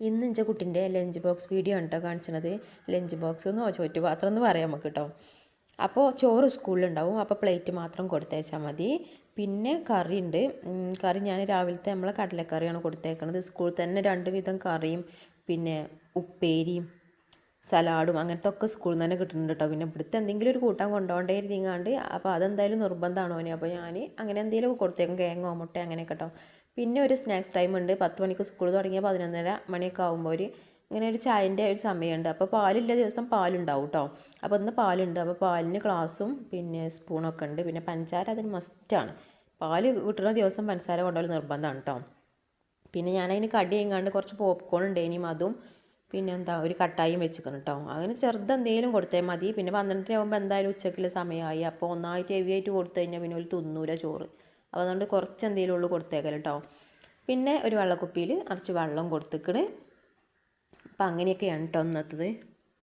ഇന്ന് എൻ്റെ കുട്ടീൻ്റെ ലഞ്ച് ബോക്സ് വീഡിയോ ആണ് കേട്ടോ കാണിച്ചത്. ലഞ്ച് ബോക്സ് എന്നോ ചോറ്റുപാത്രം എന്ന് പറയാം നമുക്ക് കേട്ടോ. അപ്പോൾ ചോറ് സ്കൂളിലുണ്ടാവും, അപ്പോൾ പ്ലേറ്റ് മാത്രം കൊടുത്തയച്ചാൽ മതി. പിന്നെ കറി ഉണ്ട്. കറി ഞാൻ രാവിലത്തെ നമ്മളെ കടലക്കറിയാണ് കൊടുത്തേക്കുന്നത്. സ്കൂളിൽ തന്നെ 2 വിധം കറിയും പിന്നെ ഉപ്പേരിയും സലാഡും അങ്ങനത്തെ ഒക്കെ സ്കൂളിൽ നിന്ന് തന്നെ കിട്ടുന്നുണ്ട് കേട്ടോ. പിന്നെ ഇവിടുത്തെ എന്തെങ്കിലും ഒരു കൂട്ടാൻ കൊണ്ടുപോകേണ്ടേ ഇരുന്നാണ്ട് അപ്പോൾ അതെന്തായാലും നിർബന്ധമാണോ അവന്. അപ്പോൾ ഞാൻ അങ്ങനെ എന്തെങ്കിലും കൊടുത്തേക്കും, കേങ്ങോ മുട്ട അങ്ങനെയൊക്കെ കേട്ടോ. പിന്നെ ഒരു സ്നാക്സ് ടൈം ഉണ്ട്. 10 മണിക്ക് സ്കൂൾ തുടങ്ങിയ 11:30 മണിയൊക്കെ ആകുമ്പോൾ ഇങ്ങനെ ഒരു ചായൻ്റെ ഒരു സമയമുണ്ട്. അപ്പോൾ പാലില്ല ദിവസം പാലുണ്ടാവും കേട്ടോ. അപ്പോൾ ഇന്ന് പാലുണ്ട്. അപ്പോൾ പാലിന് ഗ്ലാസും പിന്നെ സ്പൂണൊക്കെ ഉണ്ട്. പിന്നെ പഞ്ചസാര അതിന് മസ്റ്റാണ്. പാല് കിട്ടുന്ന ദിവസം പഞ്ചസാര കൊണ്ടുപോകൽ നിർബന്ധമാണ് കേട്ടോ. പിന്നെ ഞാനതിന് കടി കഴിഞ്ഞാണ്ട് കുറച്ച് പോപ്കോൺ ഉണ്ടേനും അതും പിന്നെ എന്താ ഒരു കട്ടായും വെച്ചിരിക്കണം കേട്ടോ. അങ്ങനെ ചെറുതെന്തെങ്കിലും കൊടുത്താൽ മതി. പിന്നെ 12 ആകുമ്പോൾ എന്തായാലും ഉച്ചയ്ക്കുള്ള സമയമായി. അപ്പോൾ ഒന്നായിട്ട് ഹെവി ആയിട്ട് കൊടുത്തു കഴിഞ്ഞാൽ പിന്നെ ഒരു തിന്നൂല ചോറ്. അപ്പോൾ അതുകൊണ്ട് കുറച്ച് എന്തെങ്കിലും ഉള്ളൂ കൊടുത്തേക്കൽ കേട്ടോ. പിന്നെ ഒരു വെള്ളക്കുപ്പിയിൽ നിറച്ച് വെള്ളം കൊടുത്തിക്കണ്. അപ്പം അങ്ങനെയൊക്കെയാണ് കേട്ടോ ഇന്നത്തത്.